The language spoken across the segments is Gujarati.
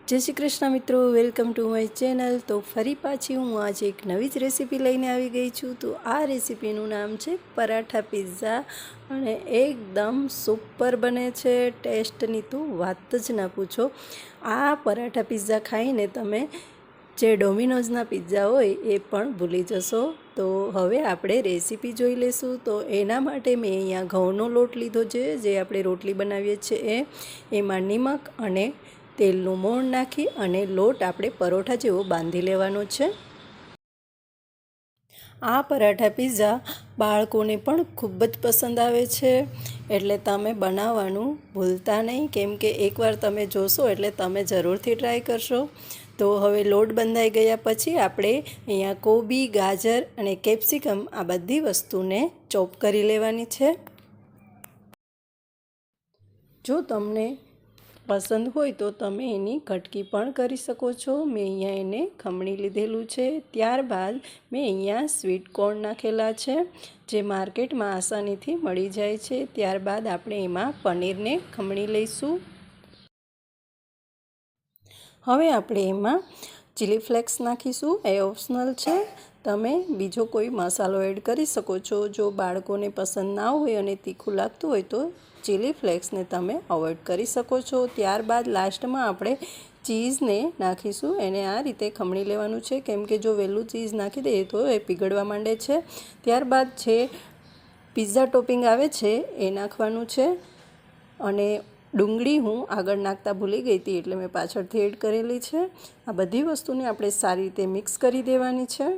जय श्री कृष्ण मित्रों, वेलकम टू माय चैनल। तो फरी पाછી હું आज एक નવી જ રેસીપી લઈને આવી ગઈ છું। તો આ રેસીપીનું નામ છે પરાઠા પિઝા અને એકદમ સુપર બને છે। ટેસ્ટની તો વાત જ ના પૂછો। આ પરાઠા પિઝા ખાઈને તમે જે ડોમિનોઝના પિઝા હોય એ પણ ભૂલી જશો। તો હવે આપણે રેસીપી જોઈ લેશું। તો એના માટે મેં અહીંયા ઘઉંનો લોટ લીધો છે, જે આપણે રોટલી બનાવીએ છીએ એમાં નિમક અને તેલનું મોણ નાખી અને લોટ આપણે પરોઠા જેવો બાંધી લેવાનો છે। આ પરાઠા પિઝા બાળકોને પણ ખૂબ જ પસંદ આવે છે, એટલે તમે બનાવવાનું ભૂલતા નહીં, કેમ કે એકવાર તમે જોશો એટલે તમે જરૂરથી ટ્રાય કરશો। તો હવે લોટ બંધાઈ ગયા પછી આપણે અહીંયા કોબી, ગાજર અને કેપ્સિકમ આ બધી વસ્તુને ચોપ કરી લેવાની છે। જો તમને પસંદ હોય તો તમે એની કટકી પણ કરી શકો છો। મેં અહીંયા એને ખમણી લીધેલું છે। ત્યારબાદ મેં અહીંયા સ્વીટ કોર્ન નાખેલા છે, જે માર્કેટમાં આસાનીથી મળી જાય છે। ત્યારબાદ આપણે એમાં પનીરને ખમણી લઈશું। હવે આપણે એમાં ચીલી ફ્લેક્સ નાખીશું, એ ઓપ્શનલ છે, તમે બીજો કોઈ મસાલો એડ કરી શકો છો। જો બાળકોને પસંદ ના હોય અને તીખું લાગતું હોય તો ચીલી ફ્લેક્સને તમે અવોઇડ કરી શકો છો। ત્યારબાદ લાસ્ટમાં આપણે ચીઝને નાખીશું, એને આ રીતે ખમણી લેવાનું છે, કેમ કે જો વહેલું ચીઝ નાખી દઈએ તો એ પીગળવા માંડે છે। ત્યારબાદ છે પિઝા ટોપિંગ આવે છે એ નાખવાનું છે, અને ડુંગળી હું આગળ નાખતા ભૂલી ગઈ હતી એટલે મેં પાછળથી એડ કરેલી છે। આ બધી વસ્તુને આપણે સારી રીતે મિક્સ કરી દેવાની છે।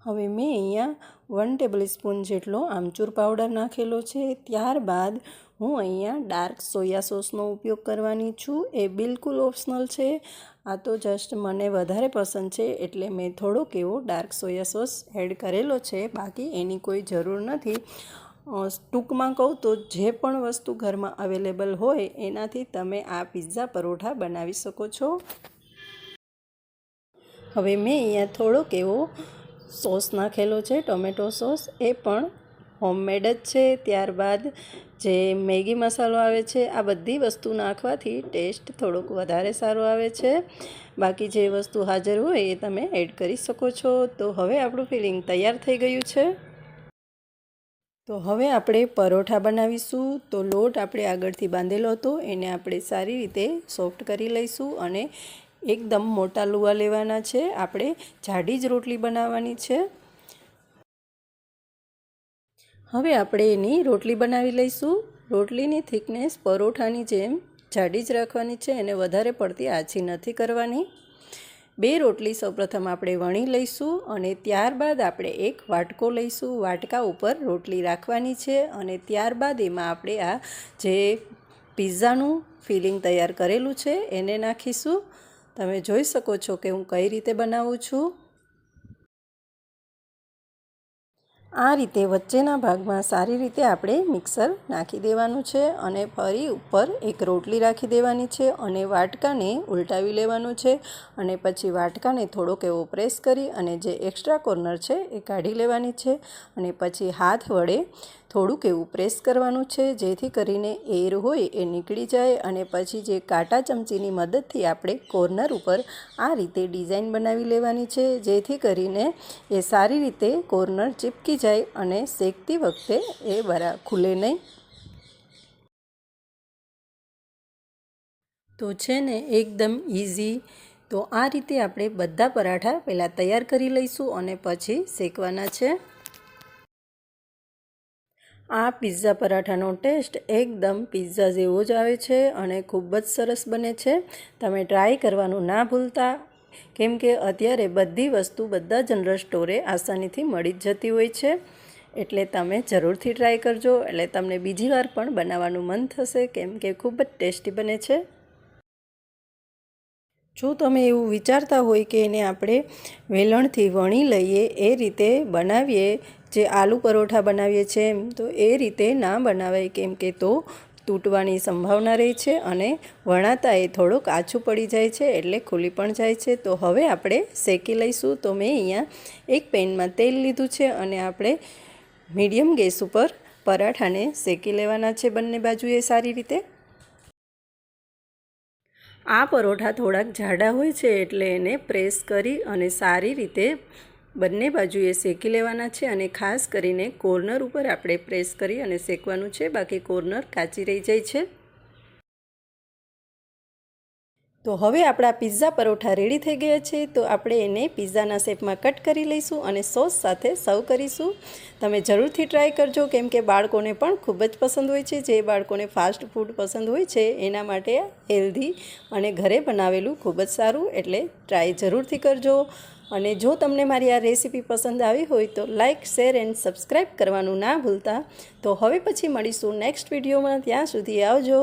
હવે મેં અહીંયા 1 ટેબલ સ્પૂન જેટલો આમચૂર પાવડર નાખેલો છે। ત્યારબાદ હું અહીંયા ડાર્ક સોયા સોસનો ઉપયોગ કરવાની છું, એ બિલકુલ ઓપ્શનલ છે। આ તો જસ્ટ મને વધારે પસંદ છે એટલે મેં થોડોક એવો ડાર્ક સોયા સોસ એડ કરેલો છે, બાકી એની કોઈ જરૂર નથી। ટૂંકમાં કહું તો જે પણ વસ્તુ ઘરમાં અવેલેબલ હોય એનાથી તમે આ પિઝા પરોઠા બનાવી શકો છો। હવે મેં અહીંયા થોડોક એવો સોસ નાખેલો છે, ટોમેટો સોસ, એ પણ હોમમેડ જ છે। ત્યારબાદ જે મેગી મસાલો આવે છે, આ બધી વસ્તુ નાખવાથી ટેસ્ટ થોડોક વધારે સારો આવે છે, બાકી જે વસ્તુ હાજર હોય એ તમે એડ કરી શકો છો। તો હવે આપણું ફિલિંગ તૈયાર થઈ ગયું છે। તો હવે આપણે પરોઠા બનાવીશું। તો લોટ આપણે આગળથી બાંધેલો હતો એને આપણે સારી રીતે સોફ્ટ કરી લઈશું, અને એકદમ મોટા લુવા લેવાના છે, આપણે જાડી જ રોટલી બનાવવાની છે। હવે આપણે એની રોટલી બનાવી લઈશું। રોટલીની થિકનેસ પરોઠાની જેમ જાડી જ રાખવાની છે, એને વધારે પડતી આછી નથી કરવાની। 2 રોટલી સૌપ્રથમ આપણે વણી લઈશું, અને ત્યારબાદ આપણે એક વાટકો લઈશું, વાટકા ઉપર રોટલી રાખવાની છે, અને ત્યારબાદ એમાં આપણે આ જે પિઝાનું ફિલિંગ તૈયાર કરેલું છે એને નાખીશું। તમે જોઈ શકો છો કે હું કઈ રીતે બનાવું છું। આ રીતે વચ્ચેના ભાગમાં સારી રીતે આપણે મિક્સર નાખી દેવાનું છે, અને ફરી ઉપર એક રોટલી રાખી દેવાની છે, અને વાટકાને ઉલટાવી લેવાનું છે, અને પછી વાટકાને થોડોક એવો પ્રેસ કરી અને જે એક્સ્ટ્રા કોર્નર છે એ કાઢી લેવાની છે, અને પછી હાથ વડે થોડુંક એવું પ્રેસ કરવાનું છે, જેથી કરીને એર હોય એ નીકળી જાય, અને પછી જે કાંટા ચમચીની મદદથી આપણે કોર્નર ઉપર આ રીતે ડિઝાઇન બનાવી લેવાની છે, જેથી કરીને એ સારી રીતે કોર્નર ચીપકી જાય અને શેકતી વખતે એ ખુલે નહીં। તો છે ને એકદમ ઇઝી। તો આ રીતે આપણે બધા પરાઠા પહેલાં તૈયાર કરી લઈશું અને પછી શેકવાના છે। આ પિઝા પરાઠાનો ટેસ્ટ એકદમ પિઝા જેવો જ આવે છે અને ખૂબ જ સરસ બને છે। તમે ટ્રાય કરવાનું ના ભૂલતા, કેમ કે અત્યારે બધી વસ્તુ બધા જનરલ સ્ટોરે આસાનીથી મળી જ જતી હોય છે, એટલે તમે જરૂરથી ટ્રાય કરજો, એટલે તમને બીજી વાર પણ બનાવવાનું મન થશે, કેમ કે ખૂબ જ ટેસ્ટી બને છે। જો તમે એવું વિચારતા હોય કે એને આપણે વેલણથી વણી લઈએ એ રીતે બનાવીએ, જે આલુ પરોઠા બનાવીએ છીએ એમ, તો એ રીતે ના બનાવાય, કેમ કે તો તૂટવાની સંભાવના રહે છે, અને વણાતા એ થોડુંક આછું પડી જાય છે, એટલે ખુલી પણ જાય છે। તો હવે આપણે શેકી લઈશું। તો મેં અહીંયા એક પેનમાં તેલ લીધું છે, અને આપણે મીડિયમ ગેસ ઉપર પરાઠાને શેકી લેવાના છે બંને બાજુએ સારી રીતે। આ પરોઠા થોડાક જાડા હોય છે એટલે એને પ્રેસ કરી અને સારી રીતે બંને બાજુએ શેકી લેવાના છે અને ખાસ કરીને કોર્નર ઉપર આપણે પ્રેસ કરી અને શેકવાનું છે, બાકી કોર્નર કાચી રહી જાય છે। તો હવે આપણા પિઝા પરોઠા રેડી થઈ ગયા છે। તો આપણે એને પિઝાના શેપમાં કટ કરી લઈશું અને સોસ સાથે સર્વ કરીશું। તમે જરૂરથી ટ્રાય કરજો, કેમ કે બાળકોને પણ ખૂબ જ પસંદ હોય છે। જે બાળકોને ફાસ્ટ ફૂડ પસંદ હોય છે એના માટે હેલ્ધી અને ઘરે બનાવેલું ખૂબ જ સારું, એટલે ટ્રાય જરૂરથી કરજો। અને જો તમને મારી આ રેસીપી પસંદ આવી હોય તો લાઇક, શેર એન્ડ સબસ્ક્રાઈબ કરવાનું ના ભૂલતા। તો હવે પછી મળીશું નેક્સ્ટ વિડીયોમાં, ત્યાં સુધી આવજો।